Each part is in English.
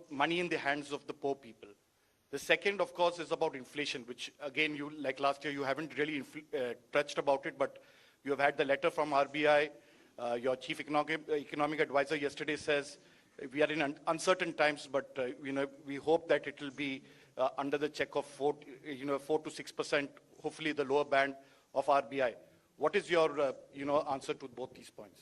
money in the hands of the poor people. The second, of course, is about inflation, which again, like last year, you haven't really touched about it, but you have had the letter from RBI. Your chief economic advisor yesterday says we are in uncertain times, but we hope that it will be under the check of 4 to 6%, hopefully the lower band of RBI. What is your answer to both these points?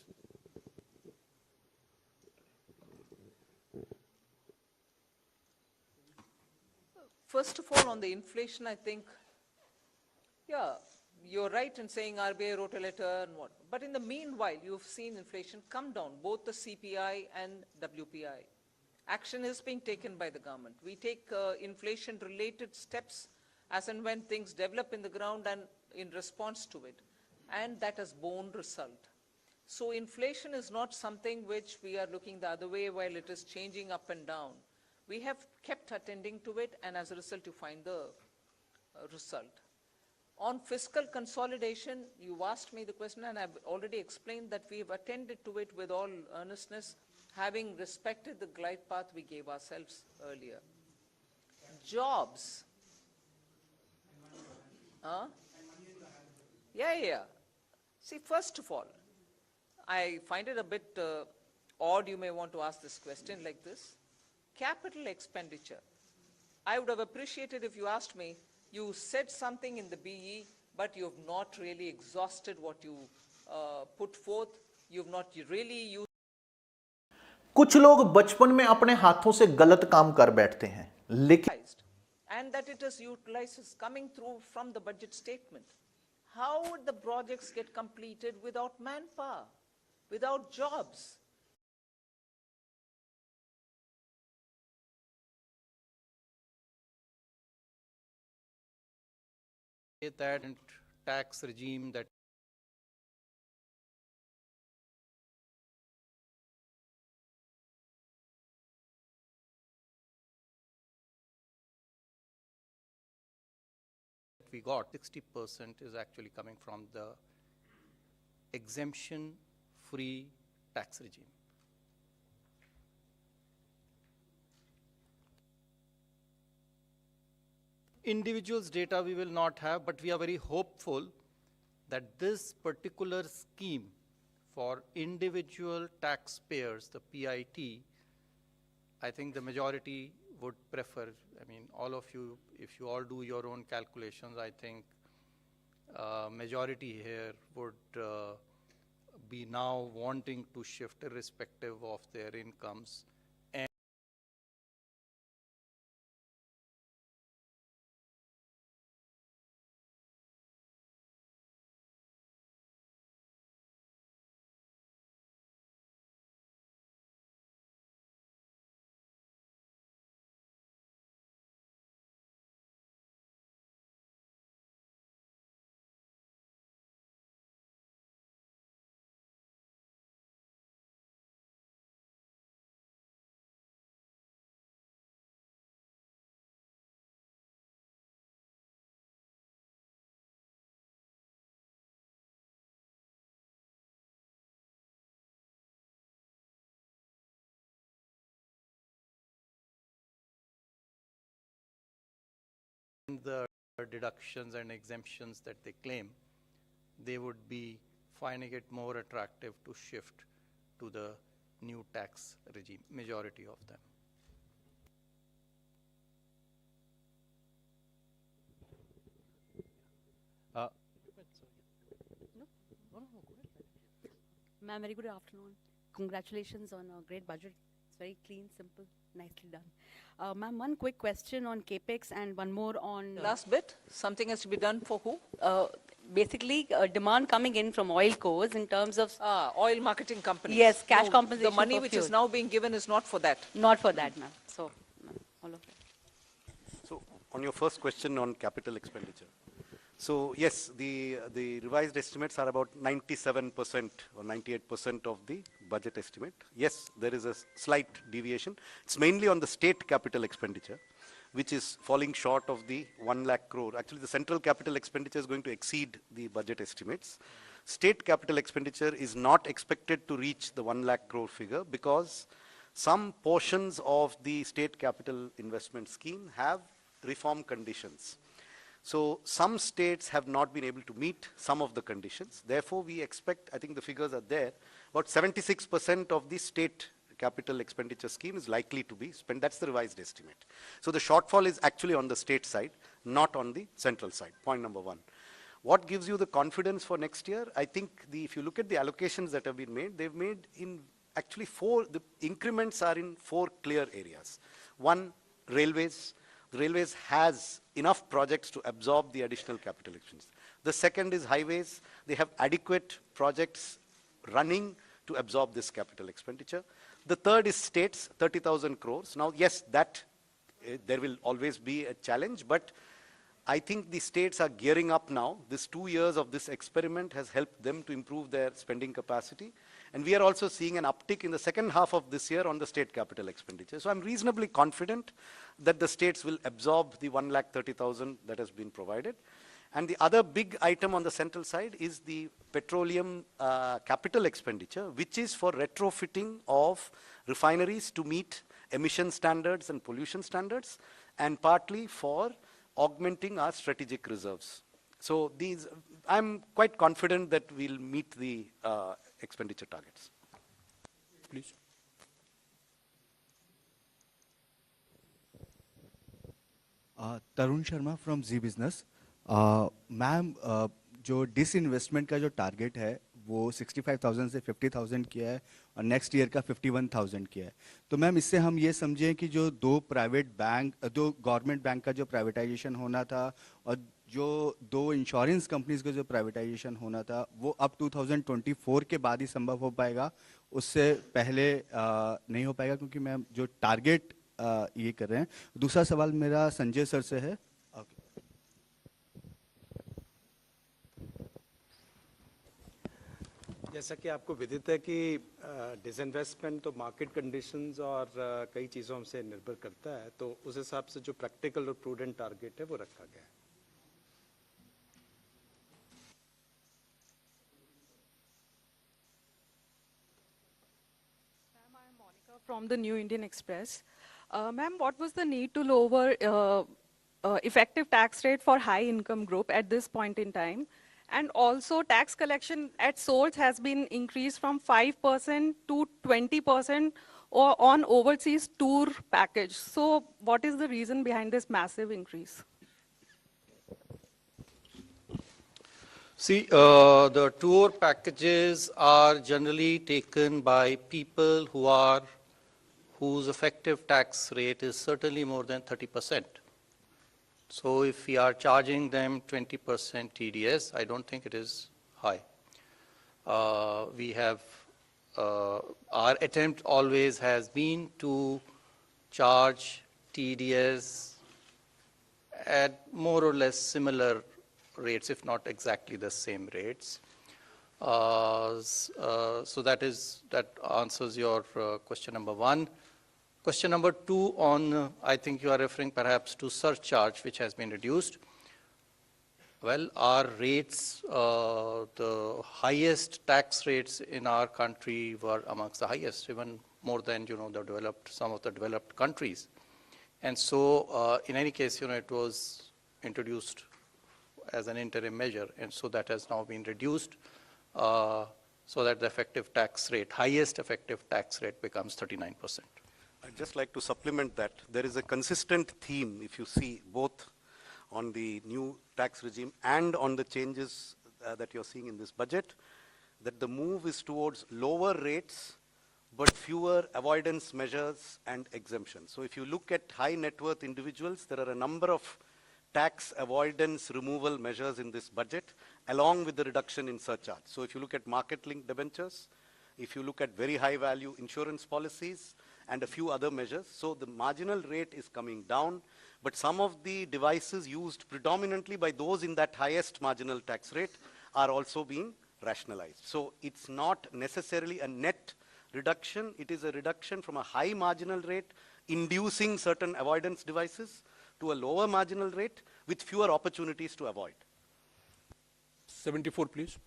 First of all, on the inflation, I think, yeah, you're right in saying RBI wrote a letter and what. But in the meanwhile, you've seen inflation come down, both the CPI and WPI. Action is being taken by the government. We take inflation-related steps as and when things develop in the ground and in response to it. And that has borne result. So inflation is not something which we are looking the other way while it is changing up and down. We have kept attending to it, and as a result, you find the result. On fiscal consolidation, you asked me the question, and I've already explained that we have attended to it with all earnestness, having respected the glide path we gave ourselves earlier. Jobs. Yeah. See, first of all, I find it a bit odd you may want to ask this question like this. Capital expenditure. I would have appreciated if you asked me, you said something in the BE, but you have not really exhausted what you put forth. You have not really used. कुछ लोग बचपन में अपने हाथों से गलत काम कर बैठते हैं, लेकिन and that it is utilized is coming through from the budget statement. How would the projects get completed without manpower, without jobs? That tax regime that we got, 60% is actually coming from the exemption-free tax regime. Individuals' data we will not have, but we are very hopeful that this particular scheme for individual taxpayers, the PIT, I think the majority would prefer. I mean, all of you, if you all do your own calculations, I think majority here would be now wanting to shift irrespective of their incomes. The deductions and exemptions that they claim, they would be finding it more attractive to shift to the new tax regime, majority of them. Ma'am, very good afternoon. Congratulations on a great budget. It's very clean, simple, nicely done. Ma'am, one quick question on Capex and one more on... Last bit, something has to be done for who? Basically, demand coming in from oil cores in terms of... oil marketing companies. Yes, cash compensation. The money which is now being given is not for that. Not for that, ma'am. So, all of that. So, on your first question on capital expenditure. So, yes, the revised estimates are about 97% or 98% of the budget estimate. Yes, there is a slight deviation. It's mainly on the state capital expenditure, which is falling short of the 1 lakh crore. Actually, the central capital expenditure is going to exceed the budget estimates. State capital expenditure is not expected to reach the 1 lakh crore figure because some portions of the state capital investment scheme have reform conditions. So some states have not been able to meet some of the conditions. Therefore, we expect, I think the figures are there, about 76% of the state capital expenditure scheme is likely to be spent. That's the revised estimate. So the shortfall is actually on the state side, not on the central side, point number one. What gives you the confidence for next year? I think if you look at the allocations that have been made, they've made in actually the increments are in 4 clear areas. One, railways. The railways has enough projects to absorb the additional capital expenditure. The second is highways. They have adequate projects running to absorb this capital expenditure. The third is states, 30,000 crores. Now, yes, there will always be a challenge, but I think the states are gearing up now. This 2 years of this experiment has helped them to improve their spending capacity. And we are also seeing an uptick in the second half of this year on the state capital expenditure. So I'm reasonably confident that the states will absorb the 1,30,000 that has been provided. And the other big item on the central side is the petroleum capital expenditure, which is for retrofitting of refineries to meet emission standards and pollution standards, and partly for augmenting our strategic reserves. So I'm quite confident that we'll meet the expenditure targets. Please. Tarun Sharma from Zee Business. Ma'am, जो disinvestment का जो target है वो 65,000 से 50,000 किया है और next year का 51,000 किया है। तो मैम, इससे हम ये समझें कि जो दो गवर्नमेंट बैंक का जो प्राइवेटाइजेशन होना था और जो 2 इंश्योरेंस कंपनीज का जो प्राइवेटाइजेशन होना था वो अब 2024 के बाद ही संभव हो पाएगा, उससे पहले नहीं हो पाएगा, क्योंकि मैम जो टारगेट ये कर रहे हैं। दूसरा सवाल मेरा संजय सर से है। जैसा कि आपको विदित है कि डिसइन्वेस्टमेंट तो मार्केट कंडीशंस और कई चीज़ों से निर्भर करता है, तो उस हिसाब से जो प्रैक्टिकल और प्रूडेंट टारगेट है वो रखा गया है। From the New Indian Express. Ma'am, what was the need to lower effective tax rate for high income group at this point in time? And also tax collection at source has been increased from 5% to 20% or on overseas tour package. So what is the reason behind this massive increase? See, the tour packages are generally taken by people whose effective tax rate is certainly more than 30%. So if we are charging them 20% TDS, I don't think it is high. We have, our attempt always has been to charge TDS at more or less similar rates, if not exactly the same rates. So that answers your question number 1. Question number 2 on, I think you are referring perhaps to surcharge, which has been reduced. Well, our rates, the highest tax rates in our country were amongst the highest, even more than, some of the developed countries. And so, in any case, it was introduced as an interim measure, and so that has now been reduced, so that the effective tax rate, highest effective tax rate becomes 39%. I'd just like to supplement that. There is a consistent theme, if you see, both on the new tax regime and on the changes that you're seeing in this budget, that the move is towards lower rates, but fewer avoidance measures and exemptions. So if you look at high net worth individuals, there are a number of tax avoidance removal measures in this budget, along with the reduction in surcharge. So if you look at market-linked debentures, if you look at very high-value insurance policies, and a few other measures, so the marginal rate is coming down, but some of the devices used predominantly by those in that highest marginal tax rate are also being rationalized. So it's not necessarily a net reduction, it is a reduction from a high marginal rate, inducing certain avoidance devices, to a lower marginal rate with fewer opportunities to avoid. 74, please.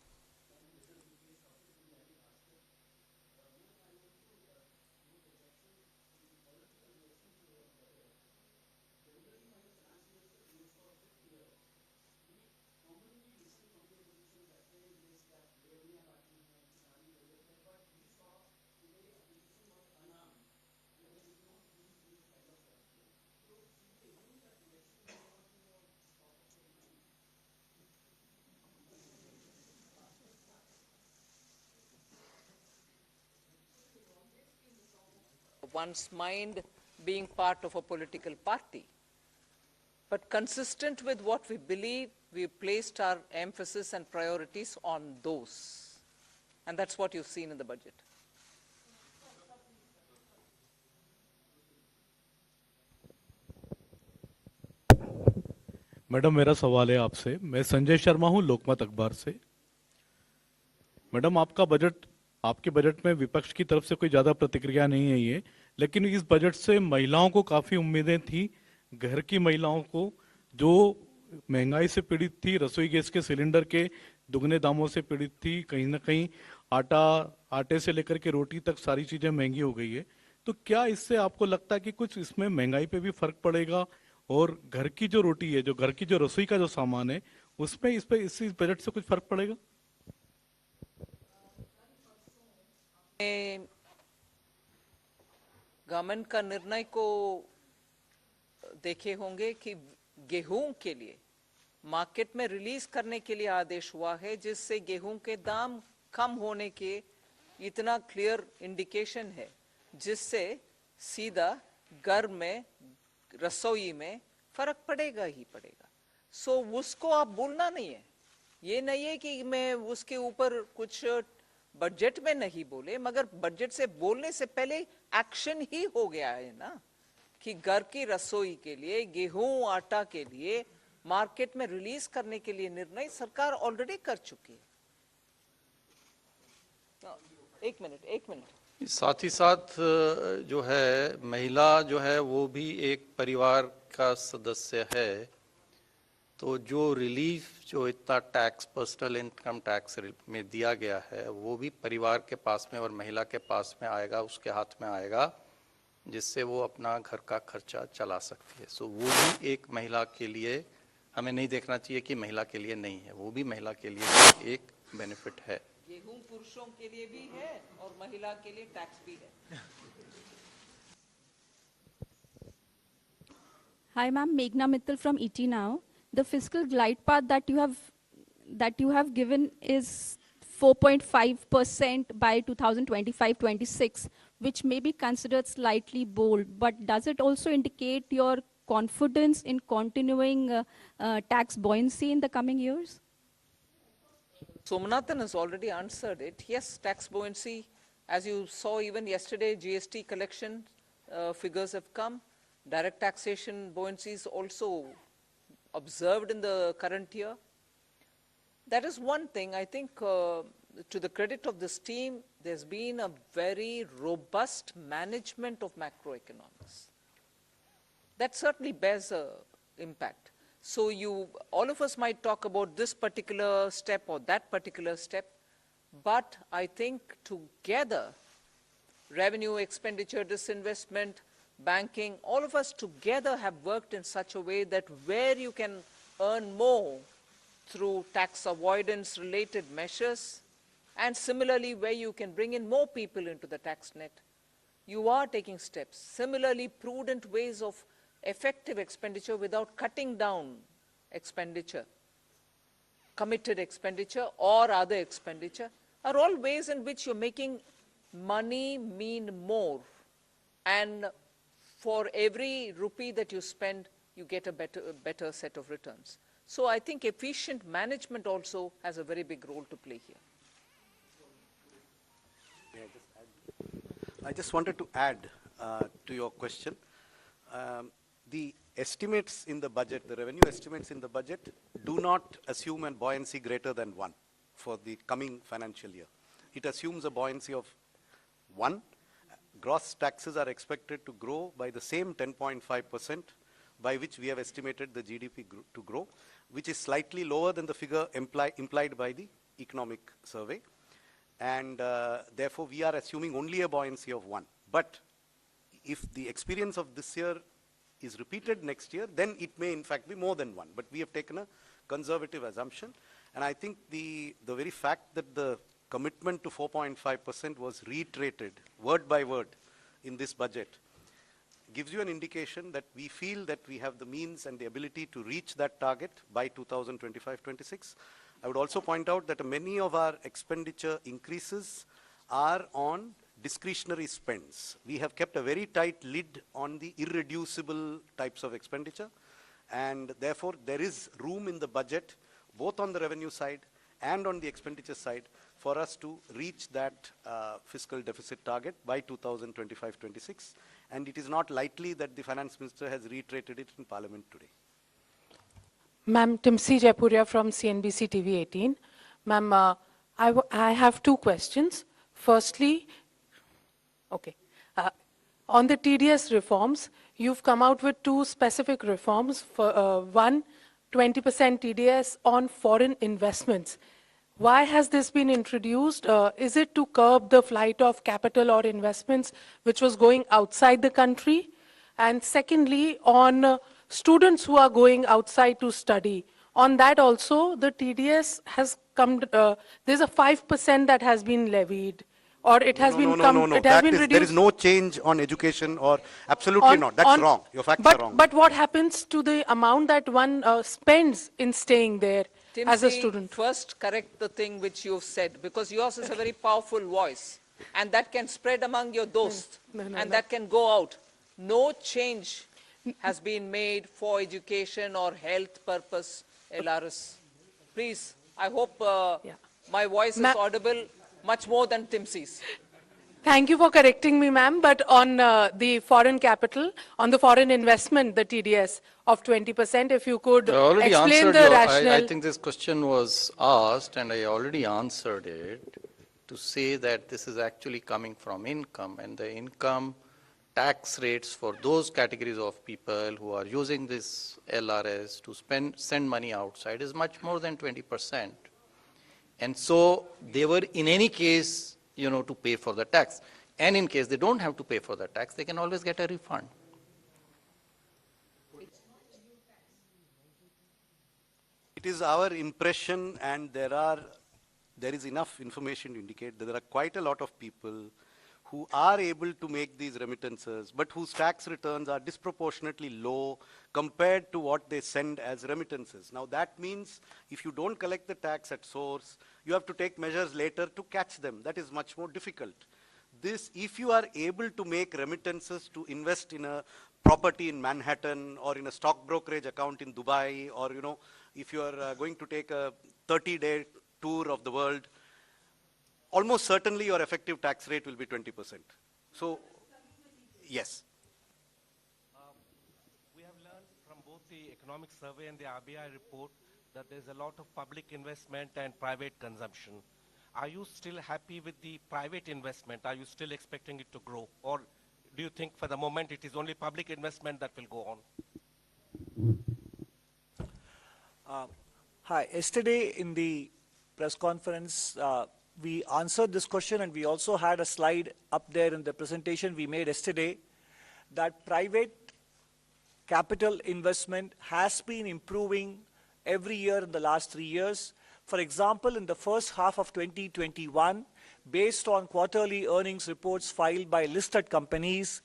one's mind being part of a political party. But consistent with what we believe, we placed our emphasis and priorities on those. And that's what you've seen in the budget. Madam मेरा सवाल है आपसे। मैं संजय शर्मा हूं लोकमत अखबार से। Madam आपके budget में विपक्ष की तरफ से कोई ज्यादा प्रतिक्रिया नहीं है ये, लेकिन इस बजट से महिलाओं को काफी उम्मीदें थी। घर की महिलाओं को जो महंगाई से पीड़ित थी, रसोई गैस के सिलेंडर के दुगने दामों से पीड़ित थी, कहीं ना कहीं आटे से लेकर के रोटी तक सारी चीजें महंगी हो गई है। तो क्या इससे आपको लगता है कि कुछ इसमें महंगाई पे भी फर्क पड़ेगा और घर की जो रोटी है, जो घर की जो रसोई का जो सामान है, उसमें इस बजट से कुछ फर्क पड़ेगा? गवर्नमेंट का निर्णय को देखे होंगे कि गेहूं के लिए मार्केट में रिलीज करने के लिए आदेश हुआ है, जिससे गेहूं के दाम कम होने के इतना क्लियर इंडिकेशन है, जिससे सीधा घर में रसोई में फर्क पड़ेगा ही पड़ेगा। सो उसको आप बोलना नहीं है, ये नहीं है कि मैं उसके ऊपर कुछ बजट में नहीं बोले, मगर बजट से बोलने से पहले एक्शन ही हो गया है ना, कि घर की रसोई के लिए गेहूं आटा के लिए मार्केट में रिलीज करने के लिए निर्णय सरकार ऑलरेडी कर चुकी है। एक मिनट। साथ ही साथ जो है महिला जो है वो भी एक परिवार का सदस्य है, तो जो रिलीफ जो इतना टैक्स पर्सनल इनकम टैक्स में दिया गया है वो भी परिवार के पास में और महिला के पास में आएगा, उसके हाथ में आएगा, जिससे वो अपना घर का खर्चा चला सकती है। सो वो भी एक महिला के लिए हमें नहीं देखना चाहिए कि महिला के लिए नहीं है, वो भी महिला के लिए एक बेनिफिट है। गेहूं पुरुषों के लिए भी है और महिला के लिए टैक्स भी है। Hi, ma'am. Meghna Mittal from ET Now. The fiscal glide path that you have given is 4.5% by 2025-26, which may be considered slightly bold. But does it also indicate your confidence in continuing tax buoyancy in the coming years? Somanathan has already answered it. Yes, tax buoyancy, as you saw even yesterday, GST collection figures have come. Direct taxation buoyancy is also observed in the current year. That is one thing. I think to the credit of this team, there's been a very robust management of macroeconomics. That certainly bears an impact. So all of us might talk about this particular step or that particular step, but I think together, revenue, expenditure, disinvestment, banking, all of us together have worked in such a way that where you can earn more through tax avoidance related measures, and similarly where you can bring in more people into the tax net, you are taking steps. Similarly, prudent ways of effective expenditure without cutting down expenditure, committed expenditure or other expenditure, are all ways in which you're making money mean more. And for every rupee that you spend, you get a better set of returns. So I think efficient management also has a very big role to play here. I just wanted to add to your question. The estimates in the budget, the revenue estimates in the budget, do not assume a buoyancy greater than 1 for the coming financial year. It assumes a buoyancy of 1. Gross taxes are expected to grow by the same 10.5%, by which we have estimated the GDP to grow, which is slightly lower than the figure implied by the economic survey. And therefore, we are assuming only a buoyancy of 1. But if the experience of this year is repeated next year, then it may in fact be more than 1. But we have taken a conservative assumption. And I think the very fact that the commitment to 4.5% was reiterated word by word in this budget gives you an indication that we feel that we have the means and the ability to reach that target by 2025-26. I would also point out that many of our expenditure increases are on discretionary spends. We have kept a very tight lid on the irreducible types of expenditure, and therefore there is room in the budget, both on the revenue side and on the expenditure side, for us to reach that fiscal deficit target by 2025-26. And it is not likely that the finance minister has reiterated it in Parliament today. Ma'am, Timsi Jaipuria from CNBC TV 18. Ma'am, I have two questions. Firstly, on the TDS reforms, you've come out with two specific reforms. For one, 20% TDS on foreign investments. Why has this been introduced? Is it to curb the flight of capital or investments which was going outside the country? And secondly, on students who are going outside to study, on that also the TDS has come, there's a 5% that has been levied, or it has been reduced. There is no change on education, or absolutely not. That's wrong. Your facts are wrong. But what happens to the amount that one spends in staying there as a student? First correct the thing which you've said, because yours is a very powerful voice, and that can spread among your dosts, and that can go out. No change has been made for education or health purpose, LRS. Please, I hope my voice is audible much more than Timsi's. Thank you for correcting me, ma'am. But on the foreign capital, on the foreign investment, the TDS of 20%, if you could explain the rationale. I think this question was asked, and I already answered it, to say that this is actually coming from income, and the income tax rates for those categories of people who are using this LRS to send money outside is much more than 20%. And so they were in any case, to pay for the tax. And in case they don't have to pay for the tax, they can always get a refund. It is our impression, and there is enough information to indicate that there are quite a lot of people who are able to make these remittances, but whose tax returns are disproportionately low compared to what they send as remittances. Now that means if you don't collect the tax at source, you have to take measures later to catch them. That is much more difficult. If you are able to make remittances to invest in a property in Manhattan, or in a stock brokerage account in Dubai, or if you are going to take a 30-day tour of the world, almost certainly your effective tax rate will be 20%. So, yes. We have learned from both the economic survey and the RBI report that there's a lot of public investment and private consumption. Are you still happy with the private investment? Are you still expecting it to grow? Or do you think for the moment it is only public investment that will go on? Hi. Yesterday in the press conference, we answered this question, and we also had a slide up there in the presentation we made yesterday, that private capital investment has been improving every year in the last 3 years. For example, in the first half of 2021, based on quarterly earnings reports filed by listed companies,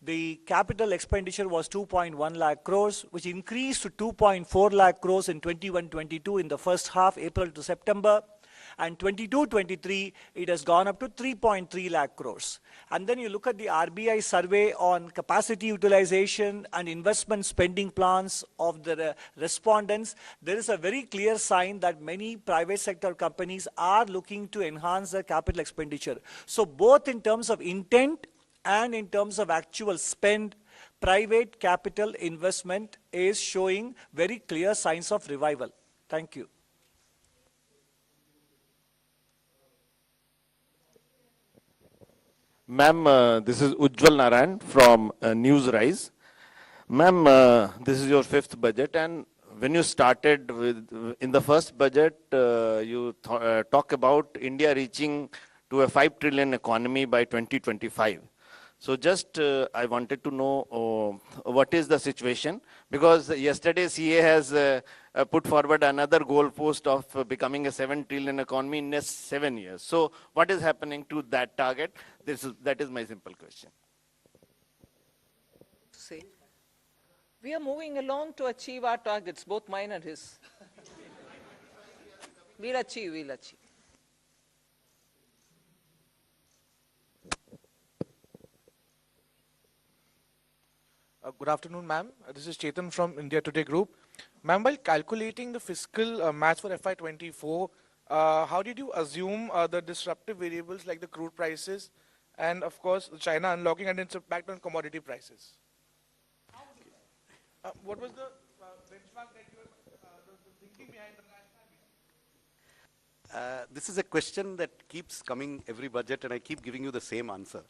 the capital expenditure was 2.1 lakh crores, which increased to 2.4 lakh crores in 21-22 in the first half, April to September. And 22-23, it has gone up to 3.3 lakh crores. And then you look at the RBI survey on capacity utilization and investment spending plans of the respondents. There is a very clear sign that many private sector companies are looking to enhance their capital expenditure. So both in terms of intent and in terms of actual spend, private capital investment is showing very clear signs of revival. Thank you. Ma'am, this is Ujjwal Narayan from Newsrise. Ma'am, this is your 5th budget, and when you started in the first budget, you talk about India reaching to a 5 trillion economy by 2025. So just I wanted to know what is the situation, because yesterday CA has put forward another goalpost of becoming a 7 trillion economy in next 7 years. So what is happening to that target? That is my simple question. We are moving along to achieve our targets, both mine and his. We'll achieve. Good afternoon, ma'am. This is Chetan from India Today Group. Ma'am, while calculating the fiscal match for FY24, how did you assume the disruptive variables like the crude prices and, of course, China unlocking and its impact on commodity prices? What was the benchmark that you the thinking behind the This is a question that keeps coming every budget, and I keep giving you the same answer.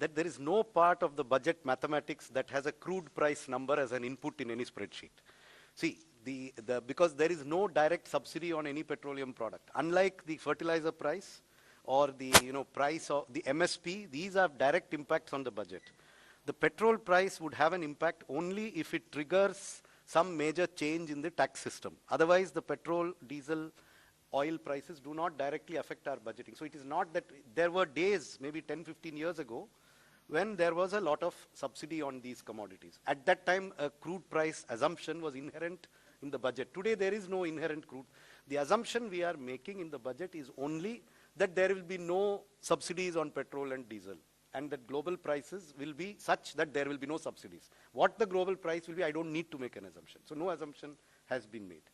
That there is no part of the budget mathematics that has a crude price number as an input in any spreadsheet. See, because there is no direct subsidy on any petroleum product. Unlike the fertilizer price or the price of the MSP, these have direct impacts on the budget. The petrol price would have an impact only if it triggers some major change in the tax system. Otherwise, the petrol, diesel, oil prices do not directly affect our budgeting. So it is not that there were days, maybe 10, 15 years ago, when there was a lot of subsidy on these commodities. At that time, a crude price assumption was inherent in the budget. Today, there is no inherent crude. The assumption we are making in the budget is only that there will be no subsidies on petrol and diesel, and that global prices will be such that there will be no subsidies. What the global price will be, I don't need to make an assumption. So no assumption has been made.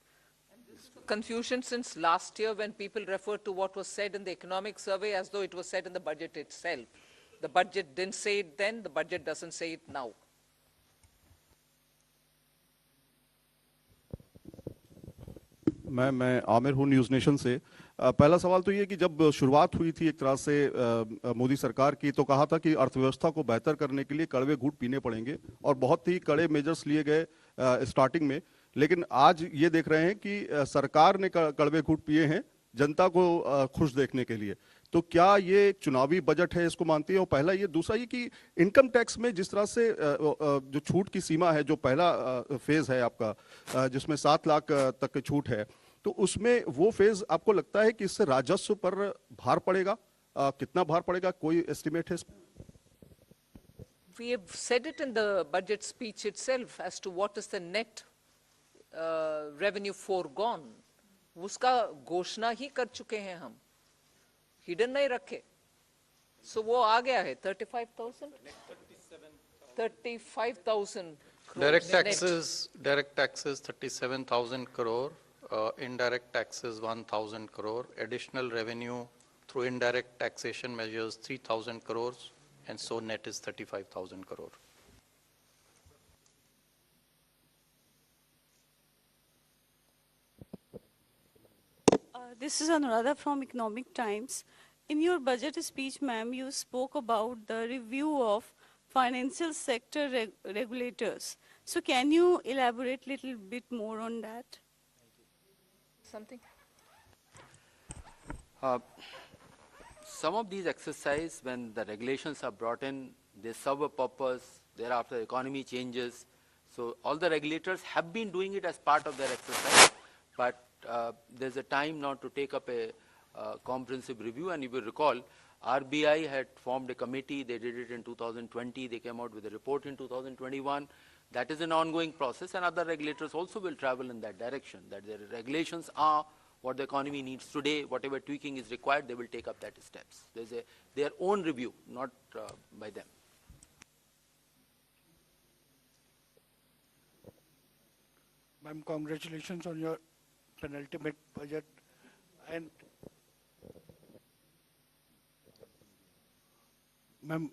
Confusion since last year when people referred to what was said in the economic survey as though it was said in the budget itself. The budget didn't say it then, the budget doesn't say it now. मैं आमिर हूँ news nation से। पहला सवाल तो ये कि जब शुरुआत हुई थी एक तरह से मोदी सरकार की, तो कहा था कि अर्थव्यवस्था को बेहतर करने के लिए कड़वे घूंट पीने पड़ेंगे और बहुत ही कड़े मेजर्स लिए गए स्टार्टिंग में। लेकिन आज ये देख रहे हैं कि सरकार ने कड़वे घूंट पिए हैं जनता को खुश देखने के लिए। तो क्या ये चुनावी बजट है, इसको मानती है? और पहला ये, दूसरा ये कि इनकम टैक्स में जिस तरह से जो छूट की सीमा है, जो पहला फेज है आपका जिसमें 7 लाख तक की छूट है, तो उसमें वो फेज आपको लगता है कि इससे राजस्व पर भार पड़ेगा? कितना भार पड़ेगा, कोई एस्टिमेट है इसमें? We have said it in the budget speech itself as to what is the net revenue foregone. उसका घोषणा ही कर चुके हैं हम, हिडन नहीं रखे. So वो आ गया है 35,000. 35,000 Direct taxes 37,000 crore, indirect taxes 1,000 crore, additional revenue through indirect taxation measures 3,000 crores, and so net is 35,000 crore. This is Anuradha from Economic Times. In your budget speech, ma'am, you spoke about the review of financial sector regulators. So can you elaborate a little bit more on that? Something? Some of these exercises, when the regulations are brought in, they serve a purpose. Thereafter, the economy changes. So all the regulators have been doing it as part of their exercise, but there's a time now to take up a comprehensive review. And you will recall, RBI had formed a committee. They did it in 2020. They came out with a report in 2021. That is an ongoing process, and other regulators also will travel in that direction, that their regulations are what the economy needs today. Whatever tweaking is required, they will take up that steps. There's their own review, not by them. Ma'am, congratulations on your penultimate budget. And ma'am,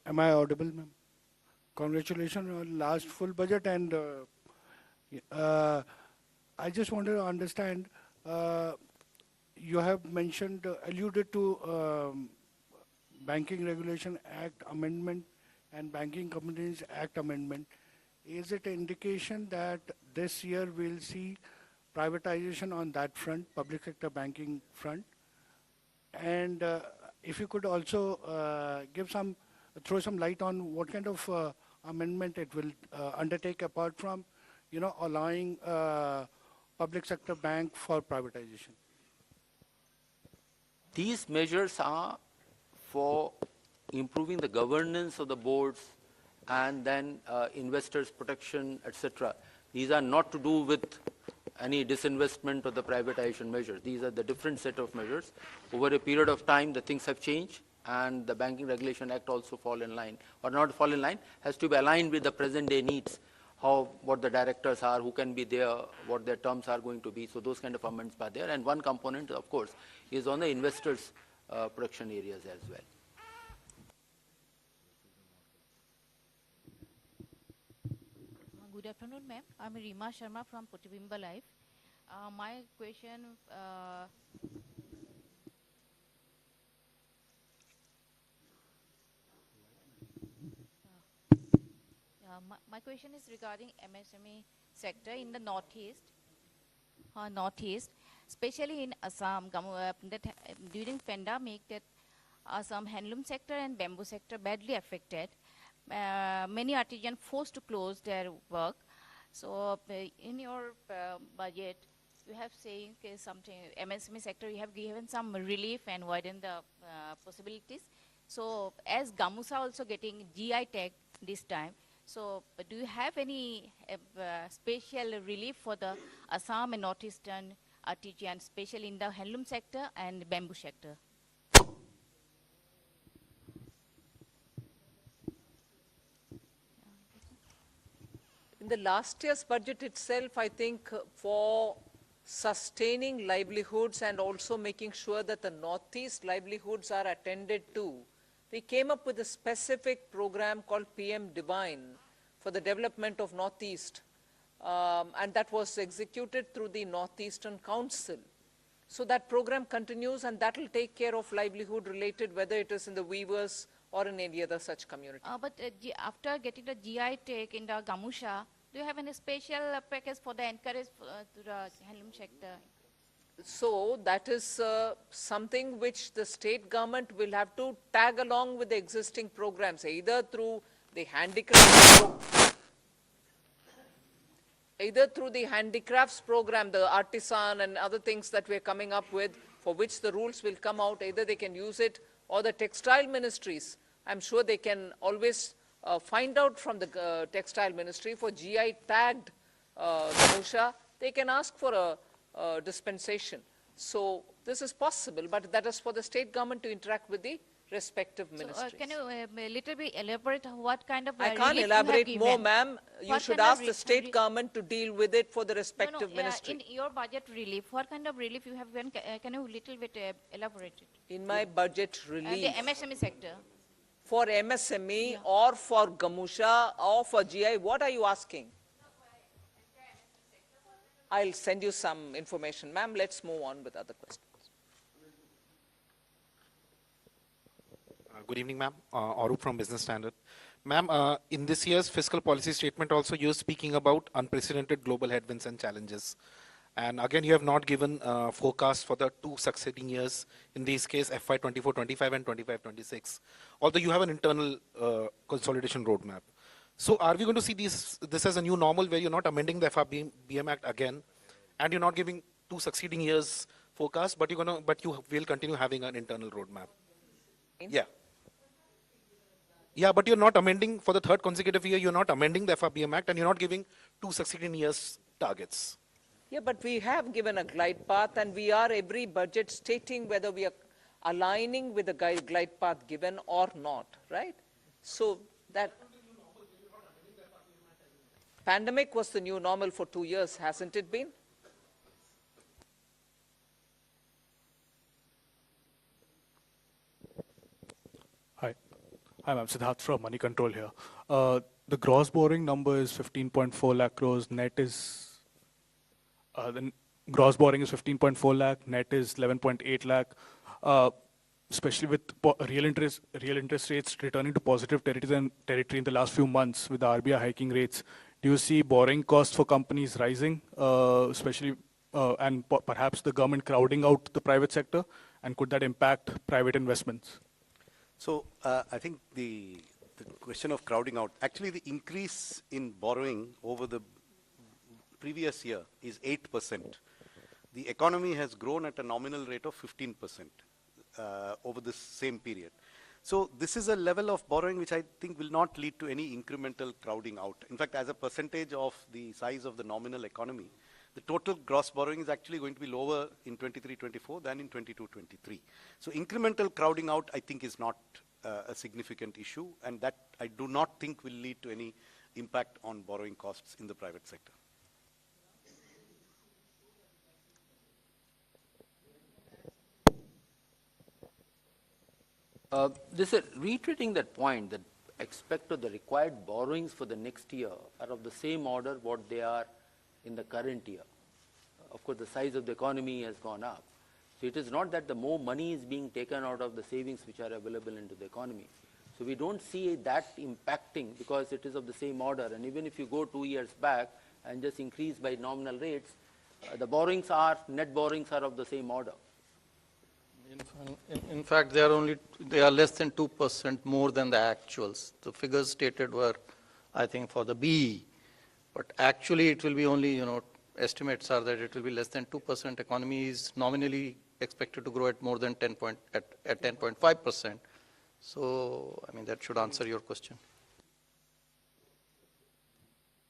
am I audible, ma'am? Congratulations on last full budget, and I just wanted to understand, you have mentioned, alluded to Banking Regulation Act Amendment and Banking Companies Act Amendment. Is it an indication that this year we'll see privatization on that front, public sector banking front? And if you could also throw some light on what kind of amendment it will undertake, apart from, allowing public sector bank for privatization. These measures are for improving the governance of the boards and then investors' protection, etc. These are not to do with any disinvestment or the privatization measures. These are the different set of measures. Over a period of time, the things have changed, and the Banking Regulation Act also fall in line, or not fall in line, has to be aligned with the present day needs, what the directors are, who can be there, what their terms are going to be. So those kind of amendments are there. And one component, of course, is on the investors' protection areas as well. Good afternoon, ma'am. I'm Rima Sharma from Putibimba Life. My question, my question is regarding MSME sector in the northeast, especially in Assam. During pandemic, that Assam handloom sector and bamboo sector badly affected. Many artisans forced to close their work. So in your budget, you have saying something, MSME sector, you have given some relief and widen the possibilities. So as Gamusa also getting GI tag this time, so do you have any special relief for the Assam and northeastern artisans, especially in the handloom sector and bamboo sector? In the last year's budget itself, I think for sustaining livelihoods and also making sure that the Northeast livelihoods are attended to, we came up with a specific program called PM Divine for the development of Northeast. And that was executed through the Northeastern Council. So that program continues, and that will take care of livelihood related, whether it is in the weavers or in any other such community. But after getting the GI tag in the Gamusha, do you have any special package for the encourage to the handloom sector? So that is something which the state government will have to tag along with the existing programs, either through the handicrafts program, the artisan and other things that we're coming up with, for which the rules will come out, either they can use it, or the textile ministries. I'm sure they can always find out from the textile ministry for GI tagged Gamusha, they can ask for a dispensation. So this is possible, but that is for the state government to interact with the respective ministries. Can you a little bit elaborate what kind of I can't elaborate more, ma'am. You should ask the state government to deal with it for the respective ministry. In your budget relief, what kind of relief you have given? Can you little bit elaborate it? In my budget relief. The MSME sector. For MSME or for Gamusha or for GI, what are you asking? I'll send you some information. Ma'am, let's move on with other questions. Good evening, ma'am. Arup from Business Standard. Ma'am, in this year's fiscal policy statement also you're speaking about unprecedented global headwinds and challenges. And again, you have not given forecast for the two succeeding years, in this case FY 24-25 and 25-26, although you have an internal consolidation roadmap. So are we going to see this as a new normal where you're not amending the FRBM Act again, and you're not giving two succeeding years forecast, but you will continue having an internal roadmap? Yeah. Yeah, but you're not amending for the third consecutive year, you're not amending the FRBM Act, and you're not giving two succeeding years targets. Yeah, but we have given a glide path, and we are every budget stating whether we are aligning with the glide path given or not, right? So that pandemic was the new normal for 2 years, hasn't it been? Hi, I'm Siddharth from Money Control here. The gross borrowing number is 15.4 lakh crores, net is the gross borrowing is 15.4 lakh, net is 11.8 lakh. Especially with real interest rates returning to positive territory in the last few months with the RBI hiking rates, do you see borrowing costs for companies rising, especially and perhaps the government crowding out the private sector, and could that impact private investments? So I think the question of crowding out, actually the increase in borrowing over the previous year is 8%. The economy has grown at a nominal rate of 15% over this same period. So this is a level of borrowing which I think will not lead to any incremental crowding out. In fact, as a percentage of the size of the nominal economy, the total gross borrowing is actually going to be lower in 23-24 than in 22-23. So incremental crowding out, I think, is not a significant issue, and that I do not think will lead to any impact on borrowing costs in the private sector. This is reiterating that point that expect the required borrowings for the next year are of the same order what they are in the current year. Of course, the size of the economy has gone up. So it is not that the more money is being taken out of the savings which are available into the economy. So we don't see that impacting because it is of the same order. And even if you go 2 years back and just increase by nominal rates, the borrowings are, net borrowings are of the same order. In fact, they are less than 2% more than the actuals. The figures stated were, I think, for the BE, but actually it will be only, estimates are that it will be less than 2%. Economy is nominally expected to grow at more than 10.5%. So, I mean, that should answer your question.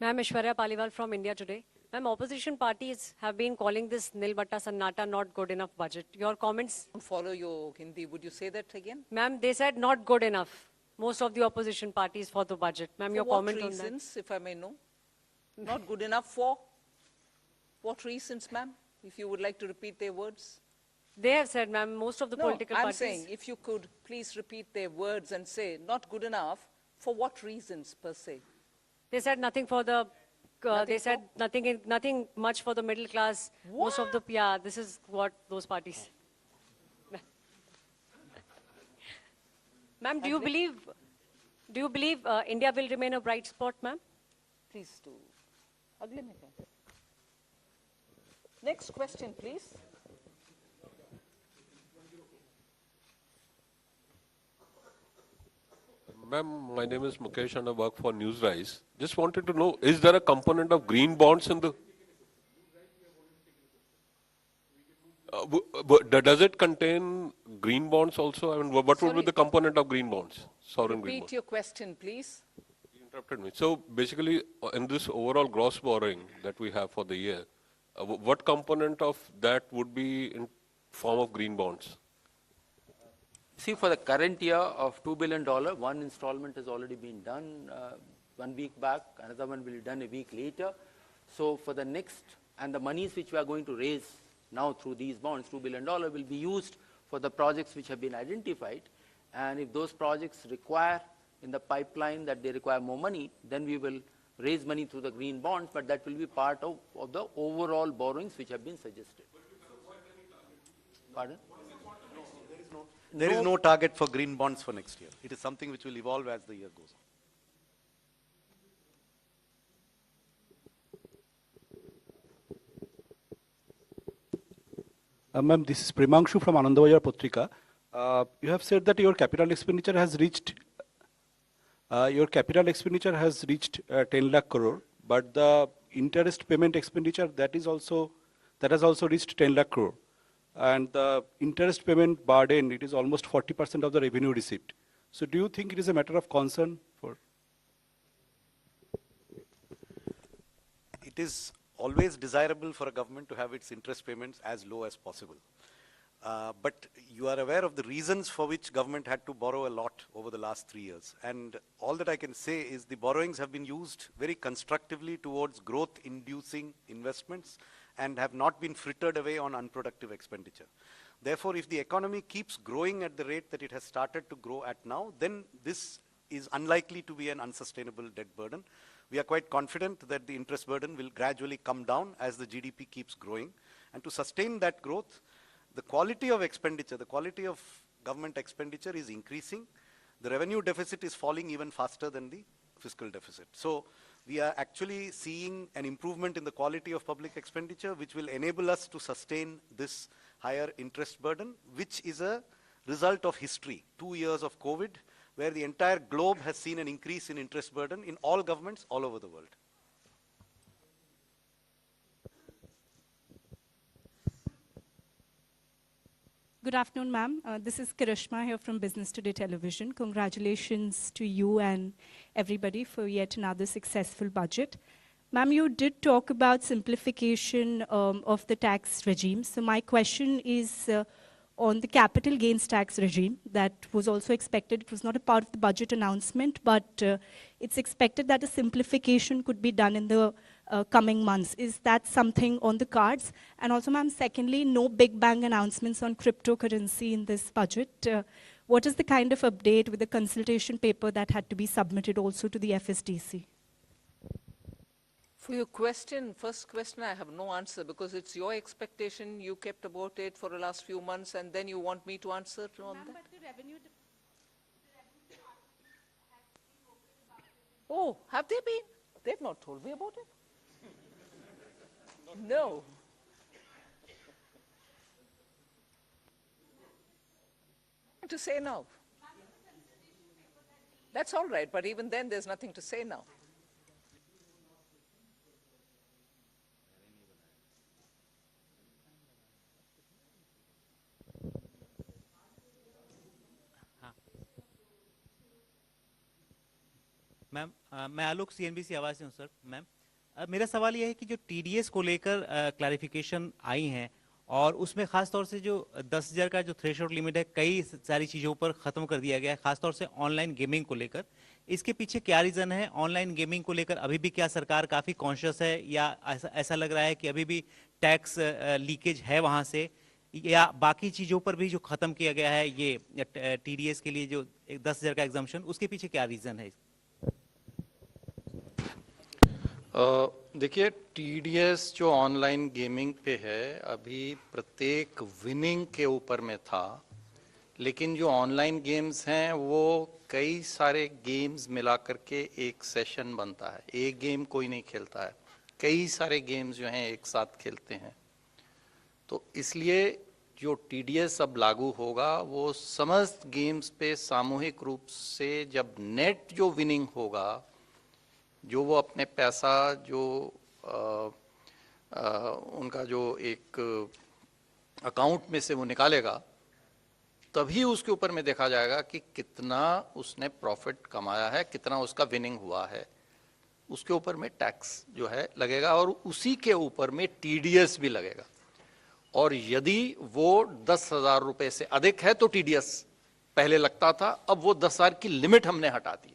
Ma'am, Aishwarya Paliwal from India Today. Ma'am, opposition parties have been calling this Nil Batta Sannata not good enough budget. Your comments? Follow your Hindi. Would you say that again? Ma'am, they said not good enough. Most of the opposition parties for the budget. Ma'am, your comment on that? For what reasons, if I may know? Not good enough for? What reasons, ma'am? If you would like to repeat their words. They have said, ma'am, most of the political I'm parties. saying if you could please repeat their words and say not good enough, for what reasons per se? They said nothing for the, they said nothing much for the middle class. What? Most of the, yeah, this is what those parties. Ma'am, do you believe India will remain a bright spot, ma'am? Please do. Next question, please. Ma'am, my name is Mukesh and I work for Newsrise. Just wanted to know, is there a component of green bonds in the... does it contain green bonds also? I mean, what would be the component of green bonds? Sovereign green bonds. Repeat your question, please. You interrupted me. So basically, in this overall gross borrowing that we have for the year, what component of that would be in form of green bonds? See, for the current year of $2 billion, one installment has already been done 1 week back, another one will be done a week later. So for the next, and the monies which we are going to raise now through these bonds, $2 billion, will be used for the projects which have been identified. And if those projects require in the pipeline that they require more money, then we will raise money through the green bonds, but that will be part of the overall borrowings which have been suggested. Pardon? There is no target for green bonds for next year. It is something which will evolve as the year goes on. Ma'am, this is Primangshu from Anandavajar Patrika. You have said that your capital expenditure has reached 10 lakh crore, but the interest payment expenditure that has also reached 10 lakh crore. And the interest payment burden, it is almost 40% of the revenue received. So do you think it is a matter of concern for? It is always desirable for a government to have its interest payments as low as possible. But you are aware of the reasons for which government had to borrow a lot over the last 3 years. And all that I can say is the borrowings have been used very constructively towards growth-inducing investments and have not been frittered away on unproductive expenditure. Therefore, if the economy keeps growing at the rate that it has started to grow at now, then this is unlikely to be an unsustainable debt burden. We are quite confident that the interest burden will gradually come down as the GDP keeps growing. And to sustain that growth, the quality of expenditure, the quality of government expenditure is increasing. The revenue deficit is falling even faster than the fiscal deficit. So we are actually seeing an improvement in the quality of public expenditure, which will enable us to sustain this higher interest burden, which is a result of history, 2 years of COVID, where the entire globe has seen an increase in interest burden in all governments all over the world. Good afternoon, ma'am. This is Karishma here from Business Today Television. Congratulations to you and everybody for yet another successful budget. Ma'am, you did talk about simplification of the tax regime. So my question is on the capital gains tax regime that was also expected. It was not a part of the budget announcement, but it's expected that a simplification could be done in the coming months. Is that something on the cards? And also, ma'am, secondly, no big bang announcements on cryptocurrency in this budget. What is the kind of update with the consultation paper that had to be submitted also to the FSDC? For your question, first question, I have no answer because it's your expectation. You kept about it for the last few months, and then you want me to answer on that? Oh, have they been? They've not told me about it. No. To say now. That's all right, but even then, there's nothing to say now. Ma'am मैं आलोक CNBC आवाज से हूँ sir. Ma'am मेरा सवाल यह है कि जो टीडीएस को लेकर क्लैरिफिकेशन आई हैं और उसमें खास तौर से जो 10,000 का जो थ्रेशोल्ड लिमिट है कई सारी चीज़ों पर ख़त्म कर दिया गया है, खास तौर से ऑनलाइन गेमिंग को लेकर। इसके पीछे क्या रीज़न है? ऑनलाइन गेमिंग को लेकर अभी भी क्या सरकार काफ़ी कॉन्शियस है या ऐसा लग रहा है कि अभी भी टैक्स लीकेज है वहाँ से, या बाकी चीज़ों पर भी जो ख़त्म किया गया है ये टीडीएस के लिए जो 10,000 का एग्जम्पशन, उसके पीछे क्या रीज़न है? देखिए, टीडीएस जो ऑनलाइन गेमिंग पे है अभी प्रत्येक विनिंग के ऊपर में था, लेकिन जो ऑनलाइन गेम्स हैं वो कई सारे गेम्स मिला करके एक सेशन बनता है। एक गेम कोई नहीं खेलता है, कई सारे गेम्स जो हैं एक साथ खेलते हैं। तो इसलिए जो टीडीएस अब लागू होगा वो समस्त गेम्स पे सामूहिक रूप से जब नेट जो विनिंग होगा, जो वो अपने पैसा जो उनका जो एक अकाउंट में से वो निकालेगा, तभी उसके ऊपर में देखा जाएगा कि कितना उसने प्रॉफिट कमाया है, कितना उसका विनिंग हुआ है। उसके ऊपर में टैक्स जो है लगेगा और उसी के ऊपर में टीडीएस भी लगेगा। और यदि वो 10,000 रुपए से अधिक है तो टीडीएस पहले लगता था, अब वो 10,000 की लिमिट हमने हटा दी।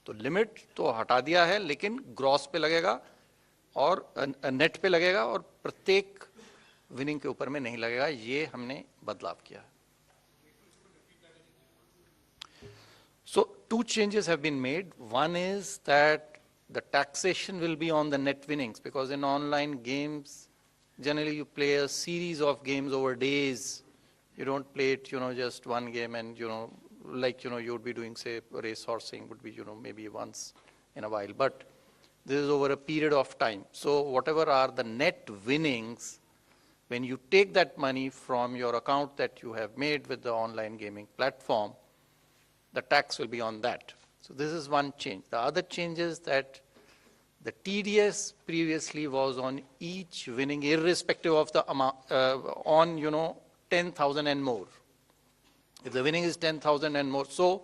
तो लिमिट तो हटा दिया है, लेकिन ग्रॉस पे लगेगा और नेट पे लगेगा और प्रत्येक विनिंग के ऊपर में नहीं लगेगा। ये हमने बदलाव किया है। So 2 changes have been made. One is that the taxation will be on the net winnings, because in online games generally you play a series of games over days. You don't play it, just one game and like you would be doing, say, race horsing would be maybe once in a while, but this is over a period of time. So whatever are the net winnings, when you take that money from your account that you have made with the online gaming platform, the tax will be on that. So this is one change. The other change is that the TDS previously was on each winning, irrespective of the amount, on 10,000 and more. If the winning is 10,000 and more, so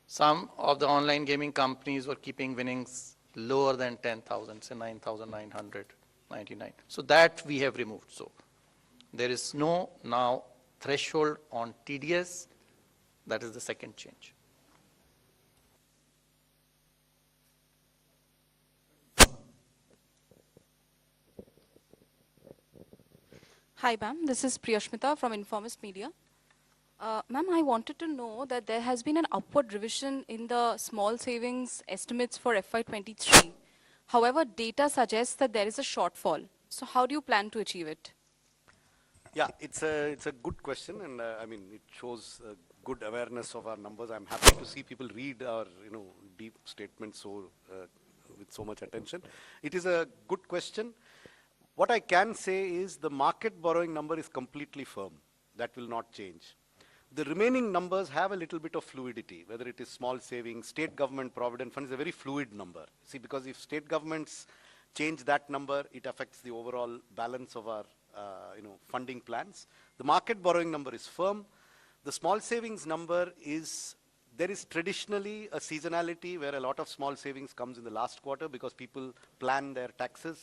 some of the online gaming companies were keeping winnings lower than 10,000, say 9,999. So that we have removed. So there is no now threshold on TDS. That is the second change. Hi, ma'am. This is Priyashmita from Informist Media. Ma'am, I wanted to know that there has been an upward revision in the small savings estimates for FY23. However, data suggests that there is a shortfall. So how do you plan to achieve it? Yeah, it's a good question, and I mean, it shows good awareness of our numbers. I'm happy to see people read our deep statements with so much attention. It is a good question. What I can say is the market borrowing number is completely firm. That will not change. The remaining numbers have a little bit of fluidity, whether it is small savings, state government provident fund is a very fluid number. See, because if state governments change that number, it affects the overall balance of our funding plans. The market borrowing number is firm. The small savings number is there is traditionally a seasonality where a lot of small savings comes in the last quarter because people plan their taxes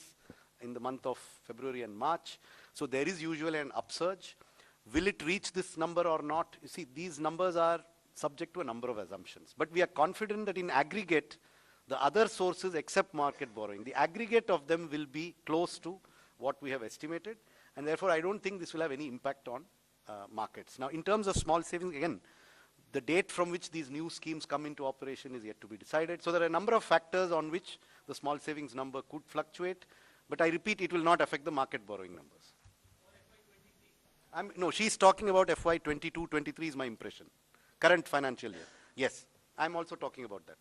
in the month of February and March. So there is usually an upsurge. Will it reach this number or not? You see, these numbers are subject to a number of assumptions. But we are confident that in aggregate, the other sources except market borrowing, the aggregate of them will be close to what we have estimated. And therefore, I don't think this will have any impact on markets. Now, in terms of small savings, again, the date from which these new schemes come into operation is yet to be decided. So there are a number of factors on which the small savings number could fluctuate. But I repeat, it will not affect the market borrowing numbers. No, she's talking about FY 22-23 is my impression. Current financial year. Yes, I'm also talking about that.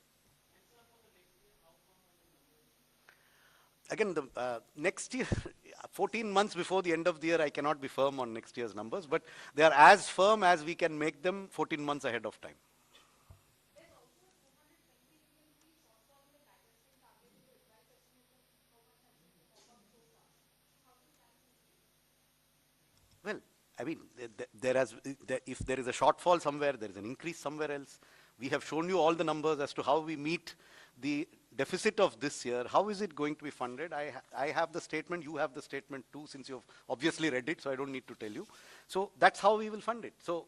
Again, the next year, 14 months before the end of the year, I cannot be firm on next year's numbers, but they are as firm as we can make them 14 months ahead of time. Well, I mean, if there is a shortfall somewhere, there is an increase somewhere else. We have shown you all the numbers as to how we meet the deficit of this year. How is it going to be funded? I have the statement, you have the statement too, since you've obviously read it, so I don't need to tell you. So that's how we will fund it. So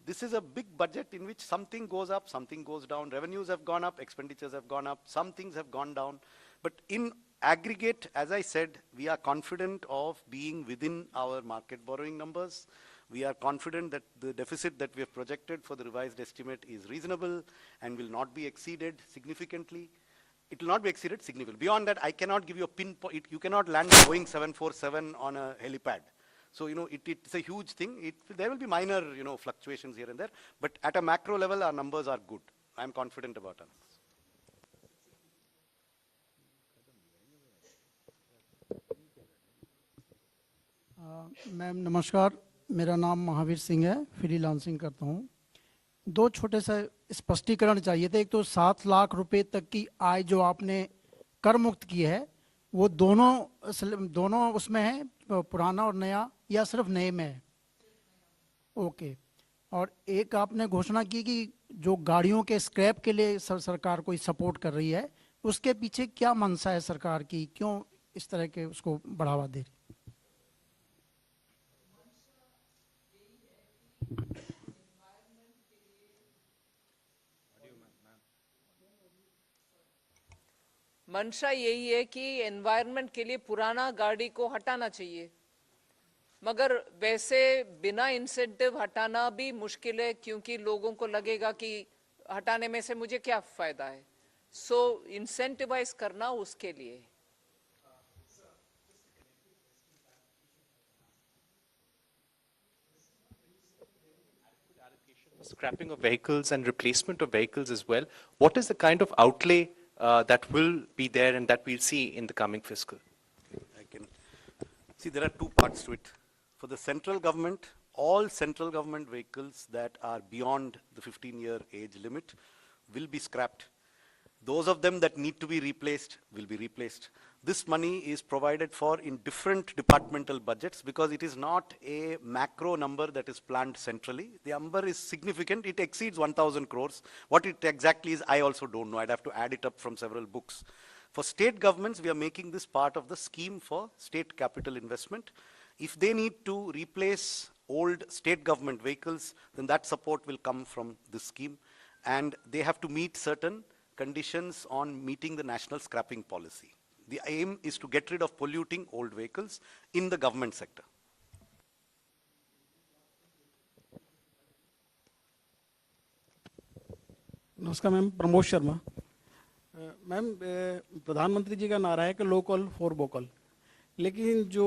this is a big budget in which something goes up, something goes down. Revenues have gone up, expenditures have gone up, some things have gone down. But in aggregate, as I said, we are confident of being within our market borrowing numbers. We are confident that the deficit that we have projected for the revised estimate is reasonable and will not be exceeded significantly. It will not be exceeded significantly. Beyond that, I cannot give you a pinpoint. You cannot land a Boeing 747 on a helipad. So, it's a huge thing. There will be minor, fluctuations here and there. But at a macro level, our numbers are good. I'm confident about our numbers. Ma'am नमस्कार, मेरा नाम महावीर सिंह है, freelancing करता हूँ। दो छोटे से स्पष्टीकरण चाहिए थे। एक तो 7 लाख रुपए तक की आय जो आपने कर मुक्त की है, वो दोनों उसमें है, पुराना और नया, या सिर्फ नए में है? ओके। और एक आपने घोषणा की कि जो गाड़ियों के स्क्रैप के लिए सरकार कोई सपोर्ट कर रही है, उसके पीछे क्या मंशा है सरकार की? क्यों इस तरह के उसको बढ़ावा दे रही? मंशा यही है कि एनवायरनमेंट के लिए पुराना गाड़ी को हटाना चाहिए, मगर वैसे बिना इंसेंटिव हटाना भी मुश्किल है, क्योंकि लोगों को लगेगा कि हटाने में से मुझे क्या फायदा है। सो इंसेंटिवाइज करना उसके लिए। Scrapping of vehicles and replacement of vehicles as well. What is the kind of outlay that will be there and that we'll see in the coming fiscal? See, there are two parts to it. For the central government, all central government vehicles that are beyond the 15-year age limit will be scrapped. Those of them that need to be replaced will be replaced. This money is provided for in different departmental budgets because it is not a macro number that is planned centrally. The number is significant. It exceeds 1,000 crores. What it exactly is, I also don't know. I'd have to add it up from several books. For state governments, we are making this part of the scheme for state capital investment. If they need to replace old state government vehicles, then that support will come from this scheme. And they have to meet certain conditions on meeting the national scrapping policy. The aim is to get rid of polluting old vehicles in the government sector. नमस्कार ma'am, Pramod Sharma. Ma'am, प्रधानमंत्री जी का नारा है कि local for vocal, लेकिन जो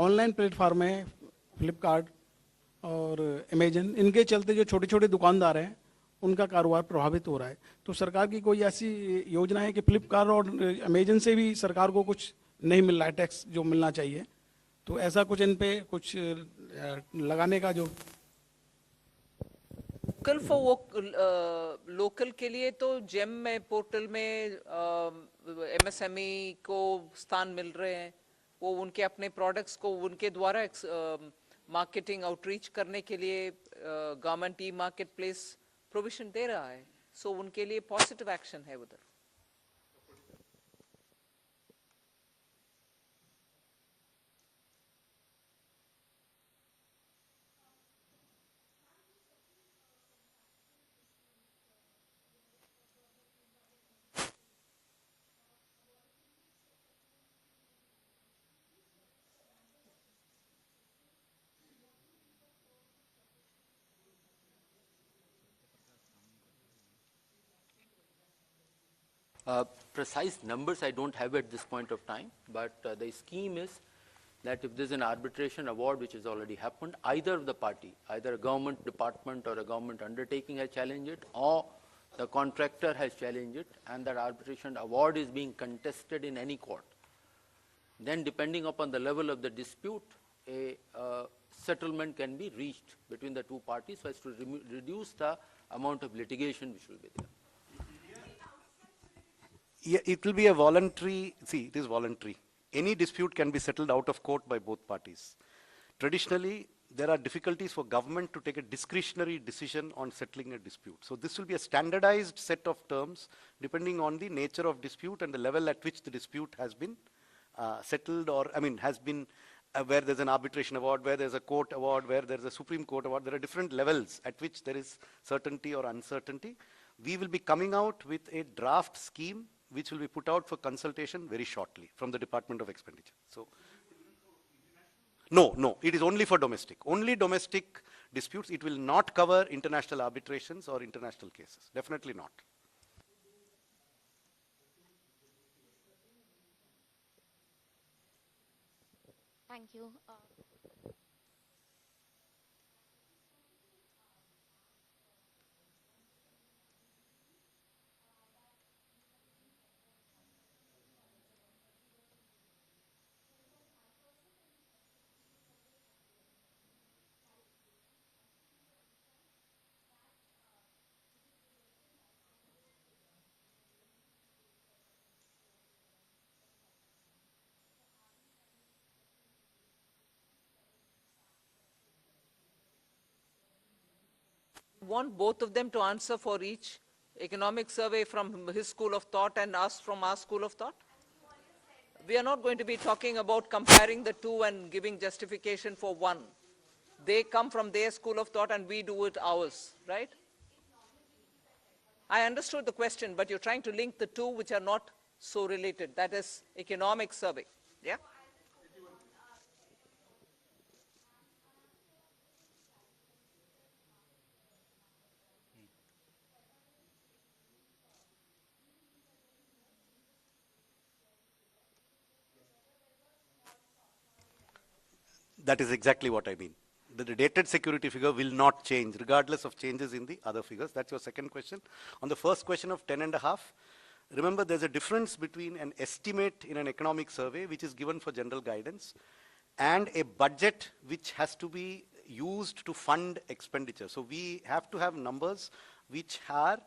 online platform है, फ्लिपकार्ट और अमेजन, इनके चलते जो छोटे छोटे दुकानदार हैं, उनका कारोबार प्रभावित हो रहा है। तो सरकार की कोई ऐसी योजना है कि फ्लिपकार्ट और अमेजन से भी सरकार को कुछ नहीं मिल रहा है, टैक्स जो मिलना चाहिए, तो ऐसा कुछ इन पे कुछ लगाने का जो लोकल फॉर लोकल के लिए तो जेम में पोर्टल में MSME को स्थान मिल रहे हैं। वो उनके अपने प्रोडक्ट्स को उनके द्वारा मार्केटिंग आउटरीच करने के लिए government e market place provision दे रहा है। So उनके लिए positive action है उधर. Precise numbers I don't have at this point of time, but the scheme is that if there's an arbitration award which has already happened, either of the party, either a government department or a government undertaking has challenged it, or the contractor has challenged it, and that arbitration award is being contested in any court, then depending upon the level of the dispute, a settlement can be reached between the two parties so as to reduce the amount of litigation which will be there. Yeah, it will be a voluntary, see, it is voluntary. Any dispute can be settled out of court by both parties. Traditionally, there are difficulties for government to take a discretionary decision on settling a dispute. So this will be a standardized set of terms depending on the nature of dispute and the level at which the dispute has been settled, or, I mean, has been where there's an arbitration award, where there's a court award, where there's a Supreme Court award. There are different levels at which there is certainty or uncertainty. We will be coming out with a draft scheme which will be put out for consultation very shortly from the Department of Expenditure. So, no, it is only for domestic. Only domestic disputes. It will not cover international arbitrations or international cases. Definitely not. Thank you. Want both of them to answer for each economic survey from his school of thought and us from our school of thought? We are not going to be talking about comparing the two and giving justification for one. They come from their school of thought and we do it ours, right? I understood the question, but you're trying to link the two which are not so related. That is economic survey, yeah? That is exactly what I mean. The dated security figure will not change regardless of changes in the other figures. That's your second question. On the first question of 10.5, remember there's a difference between an estimate in an economic survey which is given for general guidance and a budget which has to be used to fund expenditure. So we have to have numbers which are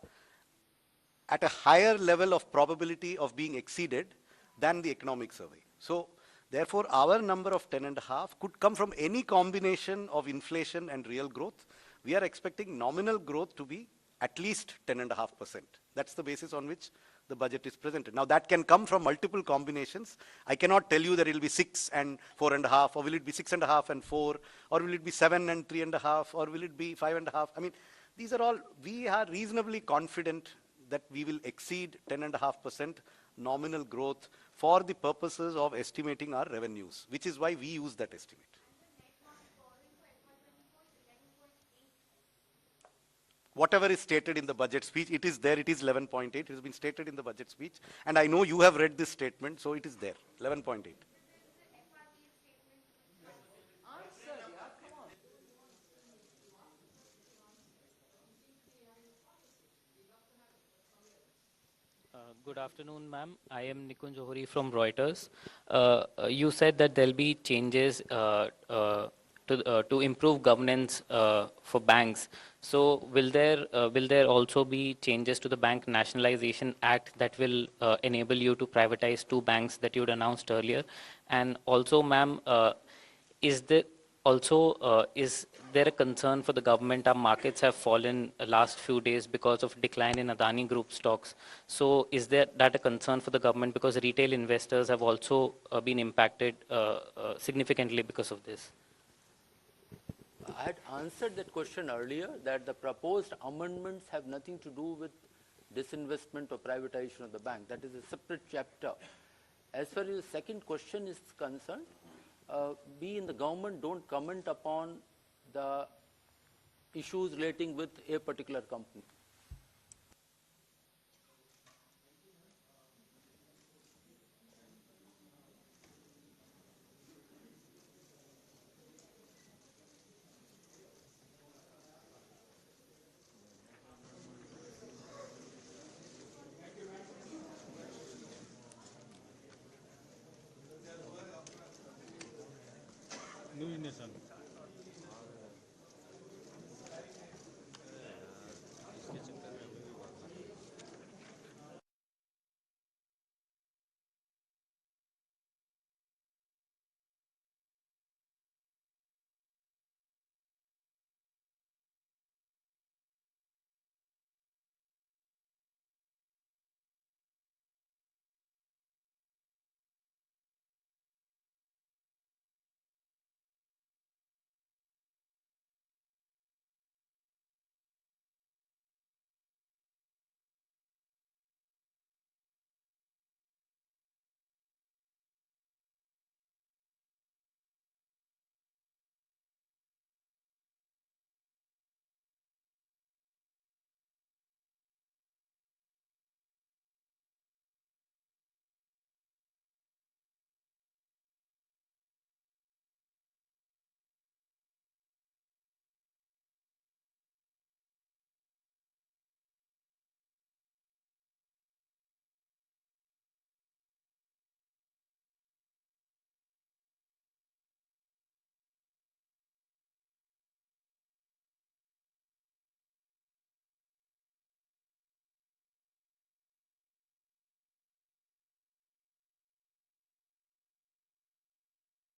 at a higher level of probability of being exceeded than the economic survey. So therefore, our number of 10.5 could come from any combination of inflation and real growth. We are expecting nominal growth to be at least 10.5%. That's the basis on which the budget is presented. Now that can come from multiple combinations. I cannot tell you that it will be 6 and 4.5, or will it be 6.5 and 4, or will it be 7 and 3.5, or will it be 5.5? I mean, these are all, we are reasonably confident that we will exceed 10.5% nominal growth for the purposes of estimating our revenues, which is why we use that estimate. Whatever is stated in the budget speech, it is there, it is 11.8, it has been stated in the budget speech, and I know you have read this statement, so it is there, 11.8. Good afternoon, ma'am. I am Nikun Johari from Reuters. You said that there'll be changes to improve governance for banks. So will there also be changes to the Bank Nationalization Act that will enable you to privatize 2 banks that you'd announced earlier? And also, ma'am, is there a concern for the government? Our markets have fallen last few days because of decline in Adani Group stocks. So is that a concern for the government, because retail investors have also been impacted significantly because of this? I had answered that question earlier, that the proposed amendments have nothing to do with disinvestment or privatization of the bank. That is a separate chapter. As far as the second question is concerned, we in the government don't comment upon the issues relating with a particular company. New Nation.